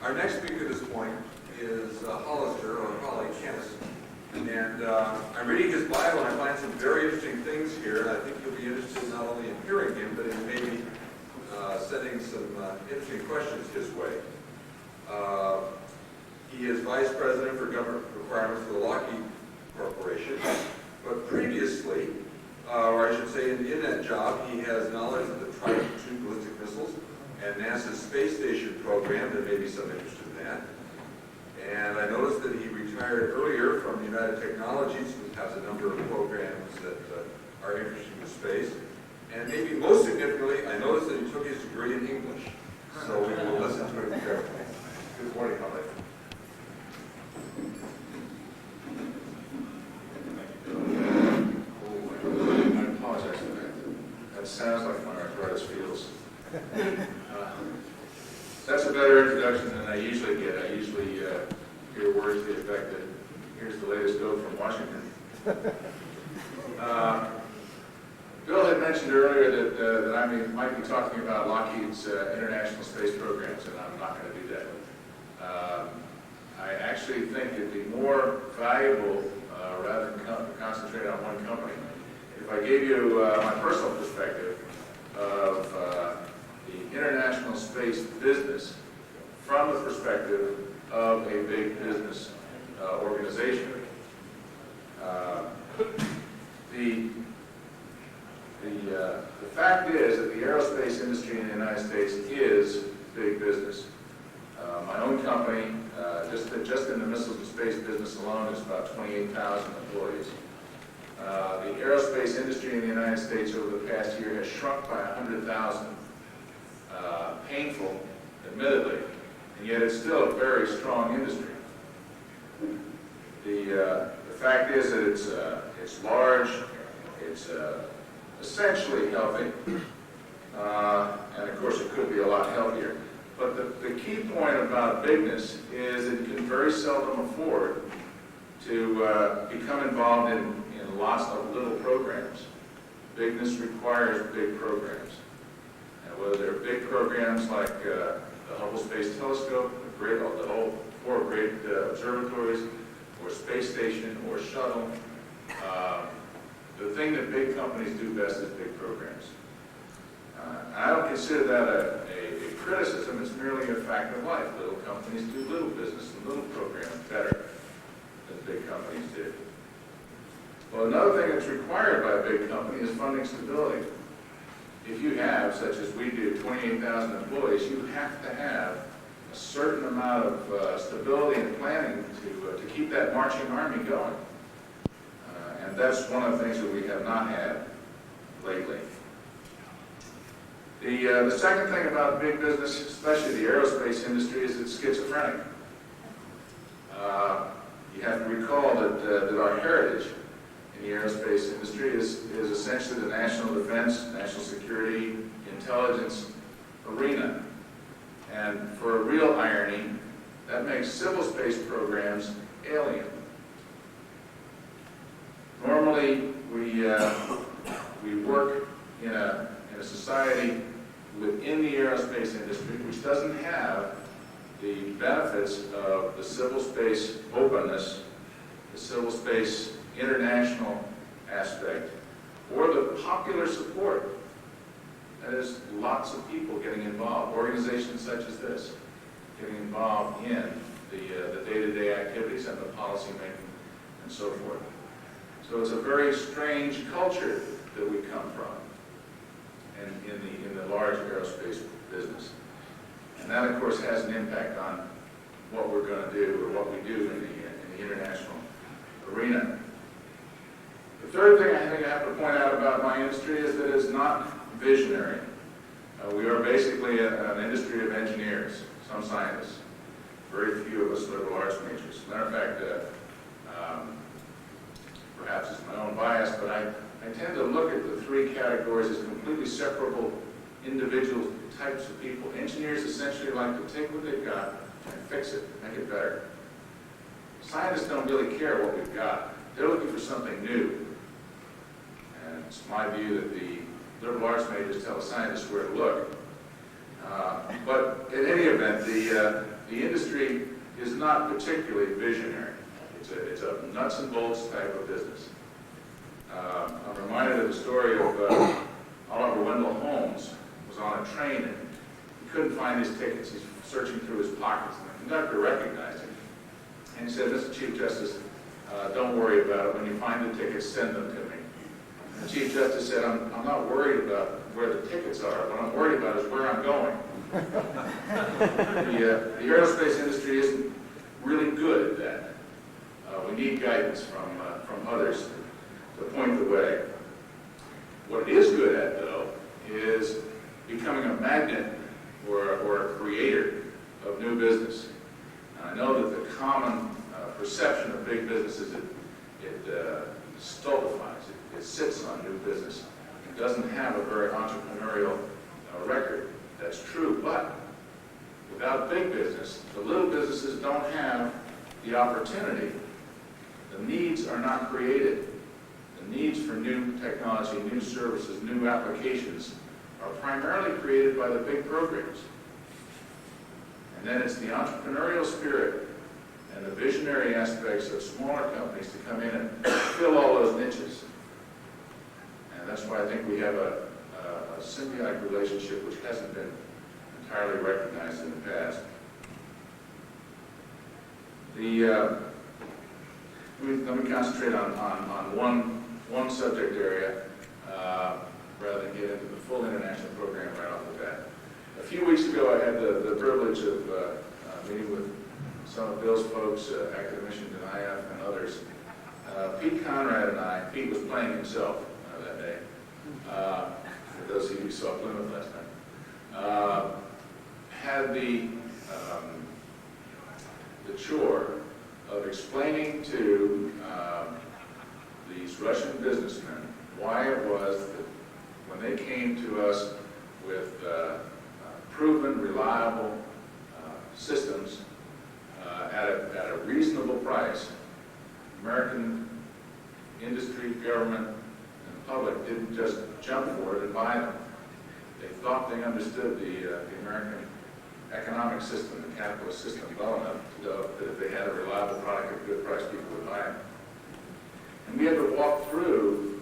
Our next speaker at this point is Hollister, or Holly Cantus. And I'm reading his bio, and I find some very interesting things here. And I think you'll be interested not only in hearing him, but in maybe sending some interesting questions his way. He is Vice President for Government Requirements for the Lockheed Corporation. But previously, or I should say in that job, he has knowledge of the Trident II ballistic missiles and NASA's space station program. There may be some interest in that. And I noticed that he retired earlier from United Technologies, which has a number of programs that are interesting to space. And maybe most significantly, I noticed that he took his degree in English. So we will listen to him carefully. Good morning, Holly. I apologize for that. That sounds like my arthritis feels. That's a better introduction than I usually get. I usually hear words to the effect that here's the latest go from Washington. Bill had mentioned earlier that I might be talking about Lockheed's international space programs, and I'm not going to do that. I actually think it'd be more valuable rather than concentrate on one company if I gave you my personal perspective of the international space business from the perspective of a big business organization. The fact is that the aerospace industry in the United States is big business. My own company, just in the missiles and space business alone, is about 28,000 employees. The aerospace industry in the United States over the past year has shrunk by 100,000. Painful, admittedly, and yet it's still a very strong industry. The fact is that it's large, it's essentially healthy, and of course it could be a lot healthier. But the key point about bigness is that you can very seldom afford to become involved in lots of little programs. Bigness requires big programs. And whether they're big programs like the Hubble Space Telescope, the whole 4 great observatories, or space station, or shuttle, the thing that big companies do best is big programs. I don't consider that a criticism, it's merely a fact of life. Little companies do little business and little programs better than big companies do. Well, another thing that's required by a big company is funding stability. If you have, such as we do, 28,000 employees, you have to have a certain amount of stability and planning to keep that marching army going. And that's one of the things that we have not had lately. The second thing about big business, especially the aerospace industry, is it's schizophrenic. You have to recall that our heritage in the aerospace industry is essentially the national defense, national security, intelligence arena. And for a real irony, that makes civil space programs alien. Normally, we work in a society within the aerospace industry which doesn't have the benefits of the civil space openness, the civil space international aspect, or the popular support. That is, lots of people getting involved, organizations such as this, getting involved in the day-to-day activities and the policy making and so forth. So it's a very strange culture that we come from in the large aerospace business. And that, of course, has an impact on what we're going to do or what we do in the international arena. The third thing I think I have to point out about my industry is that it's not visionary. We are basically an industry of engineers, some scientists. Very few of us liberal arts majors. As a matter of fact, perhaps it's my own bias, but I tend to look at the 3 categories as completely separable individual types of people. Engineers essentially like to take what they've got and fix it, make it better. Scientists don't really care what we've got. They're looking for something new. And it's my view that the liberal arts majors tell the scientists where to look. But in any event, the industry is not particularly visionary. It's a nuts and bolts type of business. I'm reminded of the story of Oliver Wendell Holmes was on a train and he couldn't find his tickets. He's searching through his pockets, and the conductor recognized him. And he said, "Mr. Chief Justice, don't worry about it. When you find the tickets, send them to me." And the Chief Justice said, I'm not worried about where the tickets are. What I'm worried about is where I'm going. The aerospace industry isn't really good at that. We need guidance from others to point the way. What it is good at, though, is becoming a magnet or a creator of new business. And I know that the common perception of big business is it stultifies, it sits on new business. It doesn't have a very entrepreneurial record. That's true, but without big business, the little businesses don't have the opportunity. The needs are not created. The needs for new technology, new services, new applications are primarily created by the big programs. And then it's the entrepreneurial spirit and the visionary aspects of smaller companies to come in and fill all those niches. And that's why I think we have a symbiotic relationship which hasn't been entirely recognized in the past. Let me concentrate on one subject area rather than get into the full international program right off the bat. A few weeks ago, I had the privilege of meeting with some of Bill's folks, Academician Denayef and others. Pete Conrad and I, Pete was playing himself that day, for those of you who saw Plymouth last night, had the chore of explaining to these Russian businessmen why it was that when they came to us with proven, reliable systems at a reasonable price, American industry, government, and the public didn't just jump for it and buy them. They thought they understood the American economic system, the capitalist system, well enough to know that if they had a reliable product at a good price, people would buy it. And we had to walk through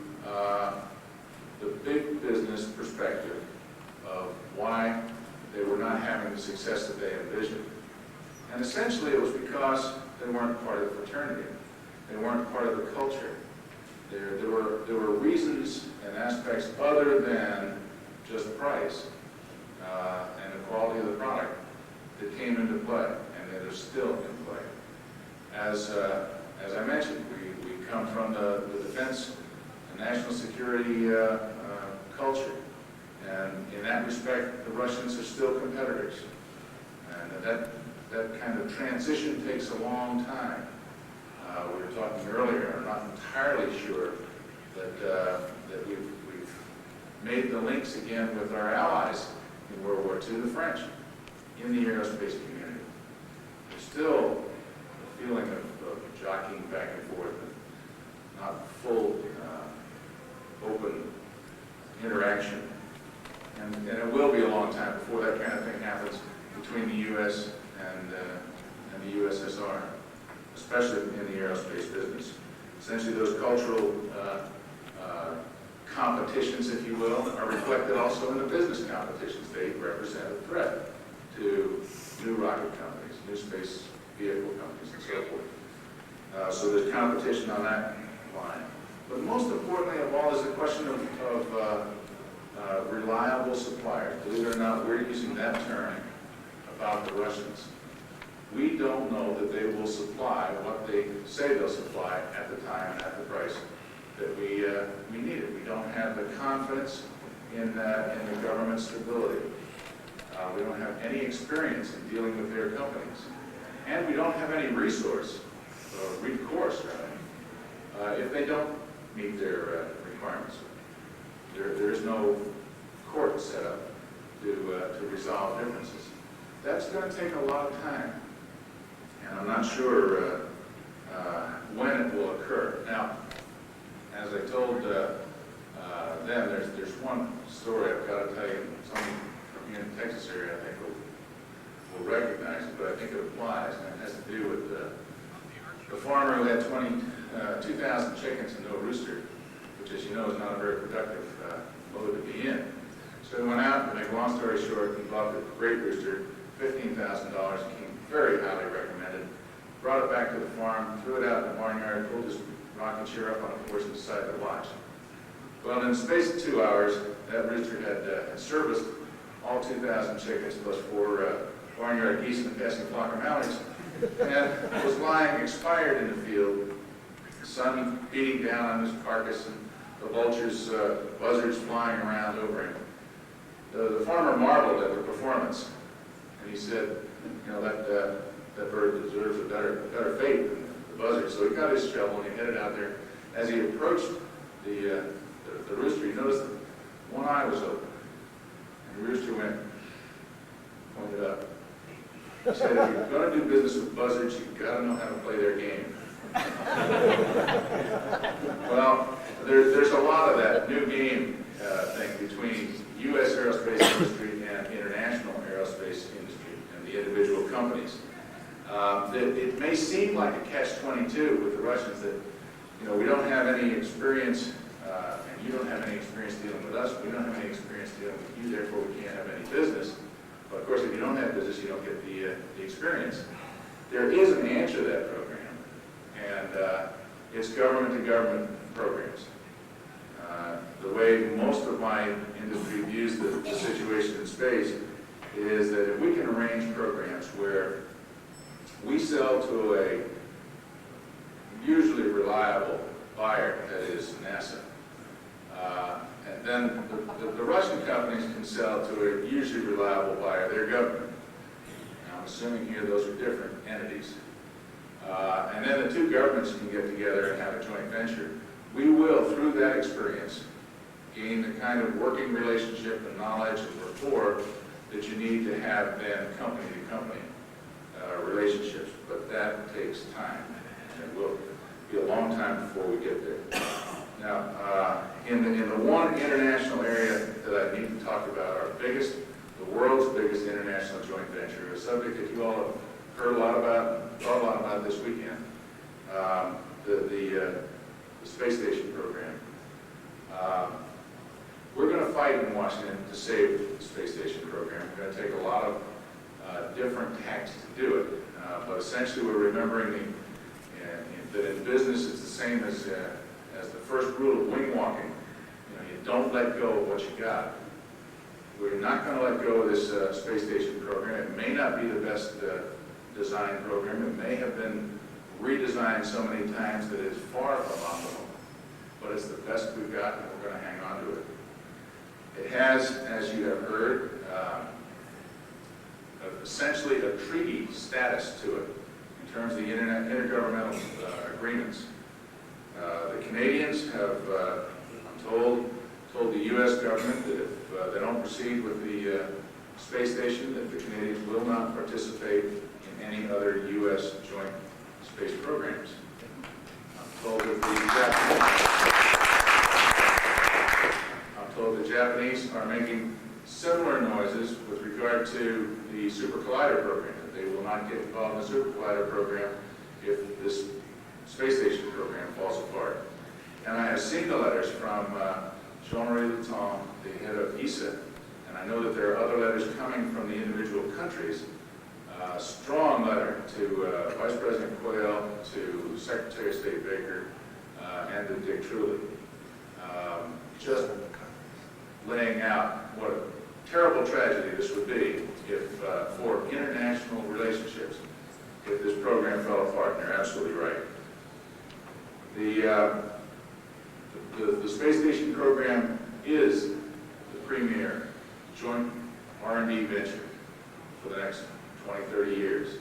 the big business perspective of why they were not having the success that they envisioned. And essentially it was because they weren't part of the fraternity. They weren't part of the culture. There were reasons and aspects other than just price and the quality of the product that came into play, and that are still in play. As I mentioned, we come from the defense and national security culture, and in that respect, the Russians are still competitors, and that kind of transition takes a long time. We were talking earlier. I'm not entirely sure that we've made the links again with our allies in World War II, the French, in the aerospace community. There's still a feeling of jockeying back and forth, and not full open interaction. And it will be a long time before that kind of thing happens between the U.S. and the USSR, especially in the aerospace business. Essentially, those cultural competitions, if you will, are reflected also in the business competitions. They represent a threat to new rocket companies, new space vehicle companies, and so forth. So there's competition on that line. But most importantly of all is the question of reliable suppliers. Believe it or not, we're using that term about the Russians. We don't know that they will supply what they say they'll supply at the time and at the price that we need it. We don't have the confidence in the government's stability. We don't have any experience in dealing with their companies. And we don't have any recourse, if they don't meet their requirements. There is no court set up to resolve differences. That's going to take a lot of time. And I'm not sure when it will occur. Now, as I told them, there's one story I've got to tell you. Someone from here in the Texas area, I think, will recognize it, but I think it applies, and it has to do with the farmer who had 2,000 chickens and no rooster, which, as you know, is not a very productive mode to be in. So he went out, to make a long story short, he bought the great rooster, $15,000, came very highly recommended, brought it back to the farm, threw it out in the barnyard, pulled his rocking chair up on a porch and decided to watch. Well, in the space of 2 hours, that rooster had serviced all 2,000 chickens plus 4 barnyard geese and a passing flock of mallards, and was lying expired in the field, the sun beating down on his carcass and the vultures, buzzards flying around over him. The farmer marveled at the performance, and he said, you know, that bird deserves a better fate than the buzzard. So he got his shovel and he headed out there. As he approached the rooster, he noticed that one eye was open. And the rooster pointed up. He said, if you're going to do business with buzzards, you've got to know how to play their game. Well, there's a lot of that new game thing between U.S. aerospace industry and international aerospace industry and the individual companies. It may seem like a catch-22 with the Russians that, you know, we don't have any experience, and you don't have any experience dealing with us, we don't have any experience dealing with you, therefore we can't have any business. But of course, if you don't have business, you don't get the experience. There is an answer to that program, and it's government-to-government programs. The way most of my industry views the situation in space is that if we can arrange programs where we sell to a usually reliable buyer, that is NASA, and then the Russian companies can sell to a usually reliable buyer, their government. Now, I'm assuming here those are different entities. And then the two governments can get together and have a joint venture. We will, through that experience, gain the kind of working relationship and knowledge and rapport that you need to have then company-to-company relationships. But that takes time. And it will be a long time before we get there. Now, in the one international area that I need to talk about, the world's biggest international joint venture, a subject that you all have heard a lot about, thought a lot about this weekend, the space station program. We're going to fight in Washington to save the space station program. We're going to take a lot of different tactics to do it, but essentially we're remembering that in business it's the same as the first rule of wing walking. You know, you don't let go of what you got. We're not going to let go of this space station program. It may not be the best design program. It may have been redesigned so many times that it's far from optimal, but it's the best we've got, and we're going to hang on to it. It has, as you have heard, essentially a treaty status to it in terms of the intergovernmental agreements. The Canadians have, I'm told the U.S. government that if they don't proceed with the space station, that the Canadians will not participate in any other U.S. joint space programs. I'm told that the Japanese are making similar noises with regard to the Super Collider program, that they will not get involved in the Super Collider program if this space station program falls apart. And I have seen the letters from Jean-Marie Letton, the head of ESA, and I know that there are other letters coming from the individual countries. A strong letter to Vice President Quayle, to Secretary of State Baker, and to Dick Truly, just laying out what a terrible tragedy this would be if, for international relationships, if this program fell apart, and they're absolutely right. The space station program is the premier joint R&D venture for the next 20, 30 years.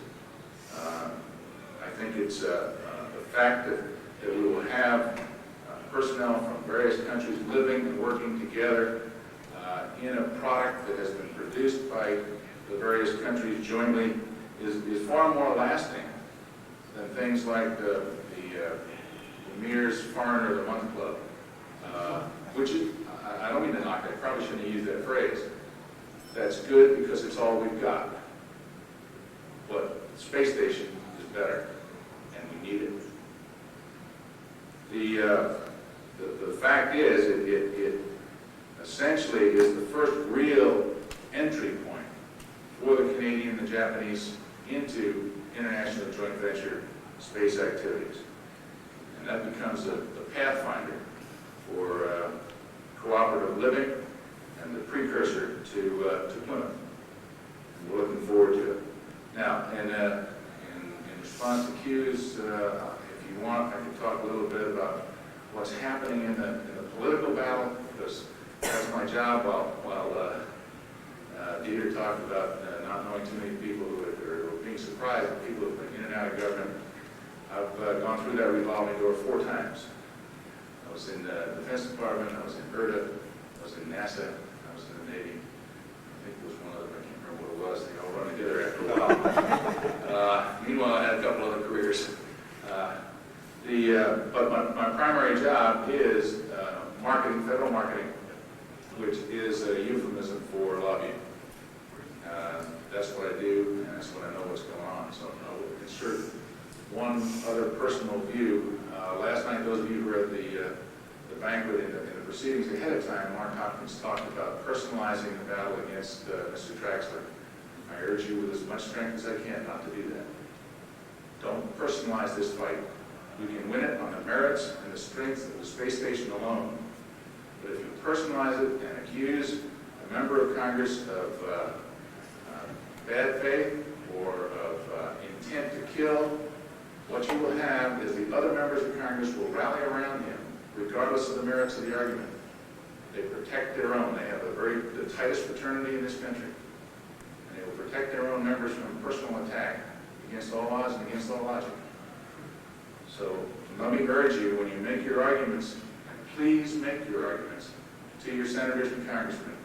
I think it's the fact that we will have personnel from various countries living and working together in a product that has been produced by the various countries jointly is far more lasting than things like the Mears Foreigner of the Month Club, which is, I don't mean to knock it, I probably shouldn't have used that phrase. That's good because it's all we've got. the space station is better, and we need it. The fact is, it essentially is the first real entry point for the Canadian and the Japanese into international joint venture space activities. And that becomes the pathfinder for cooperative living and the precursor to Plymouth. And we're looking forward to it. Now, in response to Q's, if you want, I can talk a little bit about what's happening in the political battle, because that's my job. While Dieter talked about not knowing too many people who are being surprised at people who have been in and out of government. I've gone through that revolving door 4 times. I was in the Defense Department, I was in IRDA, I was in NASA, I was in the Navy. I think there was one other, I can't remember what it was. They all run together after a while. Meanwhile, I had a couple other careers. But my primary job is marketing, federal marketing, which is a euphemism for lobbying. That's what I do, and that's when I know what's going on. So I'll insert one other personal view. Last night, those of you who were at the banquet in the proceedings ahead of time, Mark Hopkins talked about personalizing the battle against Mr. Traxler. I urge you with as much strength as I can not to do that. Don't personalize this fight. We can win it on the merits and the strengths of the space station alone. But if you personalize it and accuse a member of Congress of bad faith or of intent to kill, what you will have is the other members of Congress will rally around him, regardless of the merits of the argument. They protect their own. They have the tightest fraternity in this country. And they will protect their own members from personal attack against all odds and against all logic. So let me urge you, when you make your arguments, please make your arguments to your senators and congressmen.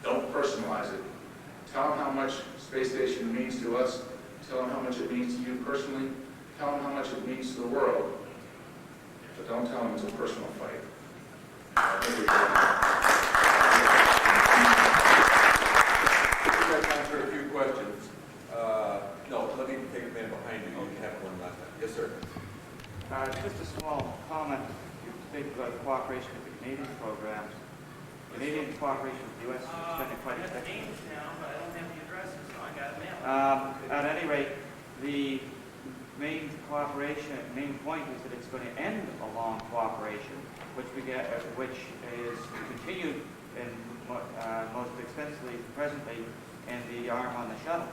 Don't personalize it. Tell them how much space station means to us. Tell them how much it means to you personally. Tell them how much it means to the world. But don't tell them it's a personal fight. We've got time for a few questions. No, let me take a man behind you. You can have one last time. Yes, sir. Just a small comment. You speak about cooperation with the Canadian programs. Canadian cooperation with the U.S. is spending quite a bit. names down, but I don't have the addresses, so I got to mail it. At any rate, the main point is that it's going to end a long cooperation, which is continued in most extensively presently in the arm on the shuttle.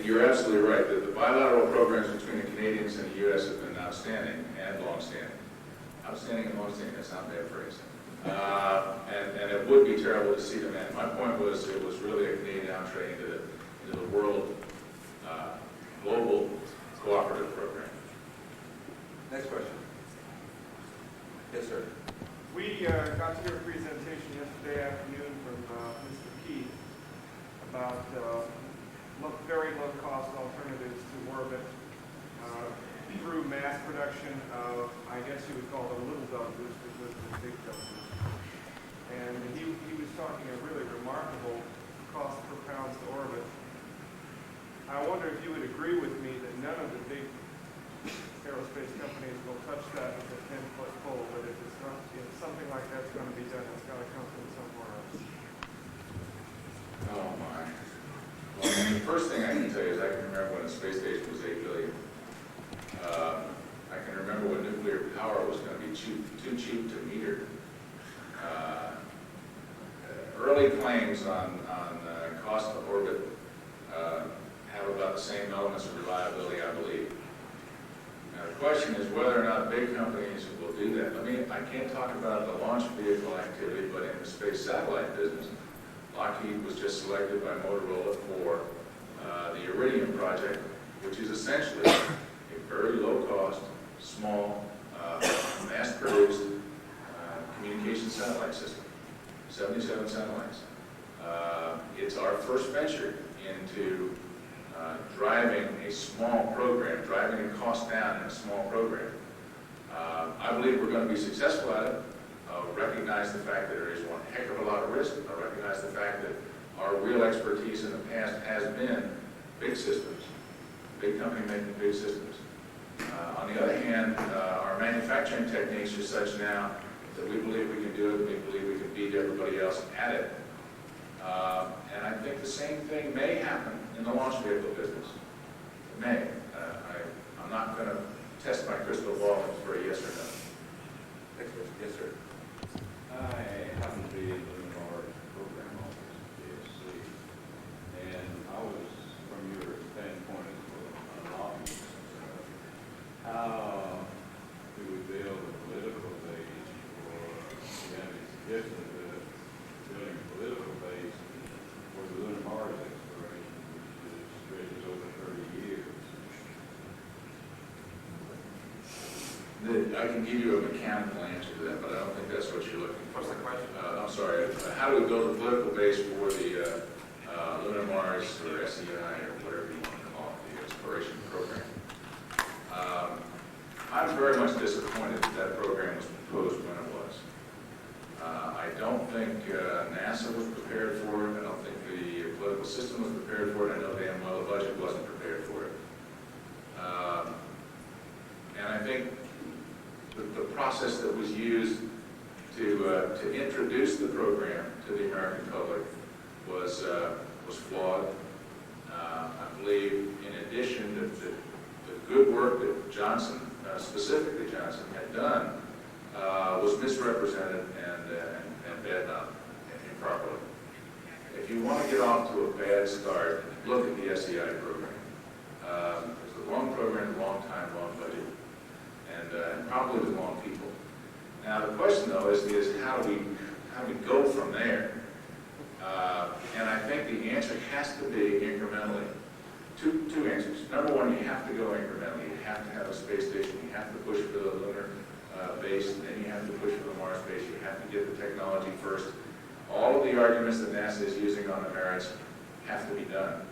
You're absolutely right. The bilateral programs between the Canadians and the U.S. have been outstanding and long-standing. Outstanding and long-standing, that's not a bad phrase. And it would be terrible to see them end. My point was it was really a Canadian entree into the world global cooperative program. Next question. Yes, sir. We got to hear a presentation yesterday afternoon from Mr. Keith about very low-cost alternatives to orbit through mass production of, I guess you would call them little dog boosters versus big dog boosters. And he was talking a really remarkable cost per pounds to orbit. I wonder if you would agree with me that none of the big aerospace companies will touch that with a 10-foot pole, but if something like that's going to be done, it's got to come from somewhere else. Oh my. Well, I mean, the first thing I can tell you is I can remember when the space station was $8 billion. I can remember when nuclear power was going to be too cheap to meter. Early claims on cost of orbit have about the same elements of reliability, I believe. Now, the question is whether or not big companies will do that. I can't talk about the launch vehicle activity, but in the space satellite business, Lockheed was just selected by Motorola for the Iridium project, which is essentially a very low-cost, small, mass-produced communication satellite system, 77 satellites. It's our first venture into driving a small program, driving the cost down in a small program. I believe we're going to be successful at it. Recognize the fact that there is one heck of a lot of risk. I recognize the fact that our real expertise in the past has been big systems, big company making big systems. On the other hand, our manufacturing techniques are such now that we believe we can do it, and we believe we can beat everybody else at it. And I think the same thing may happen in the launch vehicle business. It may. I'm not going to test my crystal ball for a yes or no. Next question. Yes, sir. I happen to be in the Lunar program office at ISDC, and I was, from your standpoint as a lobbyist, how do we build a political base, or do you have any suggestions of building a political base for the Lunar Mars exploration, which stretches over 30 years? I can give you a mechanical answer to that, but I don't think that's what you're looking for. What's the question? I'm sorry. How do we build a political base for the Lunar Mars or SEI or whatever you want to call it, the exploration program? I'm very much disappointed that that program was proposed when it was. I don't think NASA was prepared for it. I don't think the political system was prepared for it. I know damn well the budget wasn't prepared for it. And I think the process that was used to introduce the program to the American public was flawed. I believe, in addition, that the good work that Johnson, specifically Johnson, had done was misrepresented and bad-mouthed improperly. If you want to get off to a bad start, look at the SEI program. It's a long program, long time, long budget. And probably with long people. Now the question though is how do we go from there? And I think the answer has to be incrementally. Two answers. Number one, you have to go incrementally. You have to have a space station. You have to push for the lunar base, and then you have to push for the Mars base. You have to get the technology first. All of the arguments that NASA is using on the merits have to be done.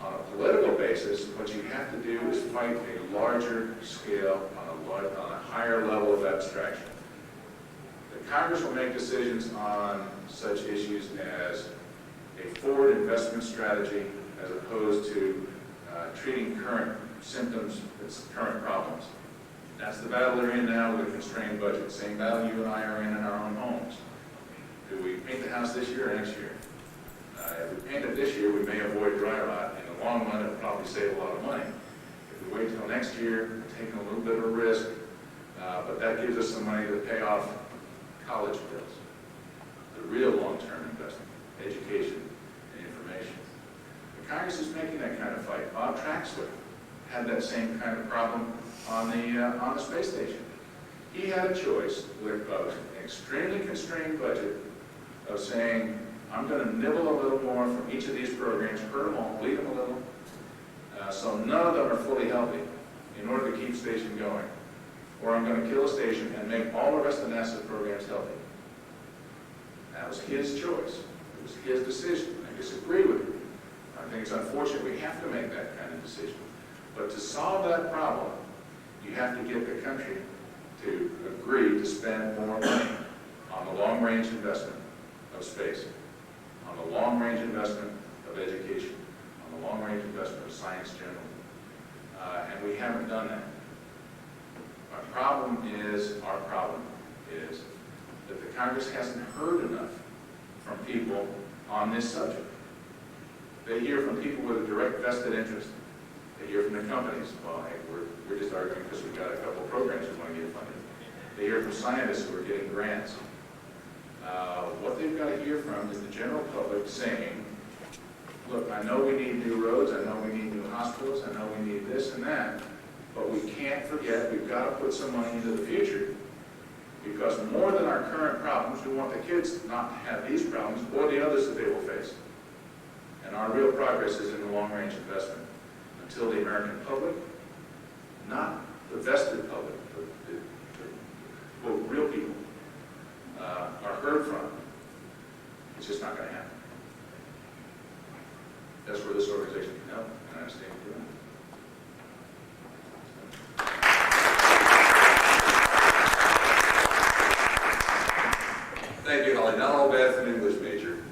On a political basis, what you have to do is fight a larger scale on a higher level of abstraction. The Congress will make decisions on such issues as a forward investment strategy as opposed to treating current symptoms as current problems. That's the battle they're in now with a constrained budget. Same battle you and I are in our own homes. Do we paint the house this year or next year? If we paint it this year, we may avoid dry rot. In the long run, it'll probably save a lot of money. If we wait until next year, we're taking a little bit of a risk, but that gives us some money to pay off college bills. The real long-term investment, education and information. The Congress is making that kind of fight. Bob Traxler had that same kind of problem on the space station. He had a choice with an extremely constrained budget of saying, I'm going to nibble a little more from each of these programs, hurt them all, bleed them a little, so none of them are fully healthy in order to keep the station going. Or I'm going to kill a station and make all the rest of NASA's programs healthy. That was his choice. It was his decision. I disagree with it. I think it's unfortunate we have to make that kind of decision. But to solve that problem, you have to get the country to agree to spend more money on the long-range investment of space, on the long-range investment of education, on the long-range investment of science generally. And we haven't done that. Our problem is that the Congress hasn't heard enough from people on this subject. They hear from people with a direct vested interest. They hear from the companies. Well, hey, we're just arguing because we've got a couple of programs we want to get funded. They hear from scientists who are getting grants. What they've got to hear from is the general public saying, look, I know we need new roads, I know we need new hospitals, I know we need this and that, but we can't forget we've got to put some money into the future, because more than our current problems, we want the kids not to have these problems or the others that they will face. And our real progress is in the long-range investment. Until the American public, not the vested public, but the real people, are heard from, it's just not going to happen. That's where this organization can help, and I stand doing it. Thank you, Holly. Not all bad for an English major.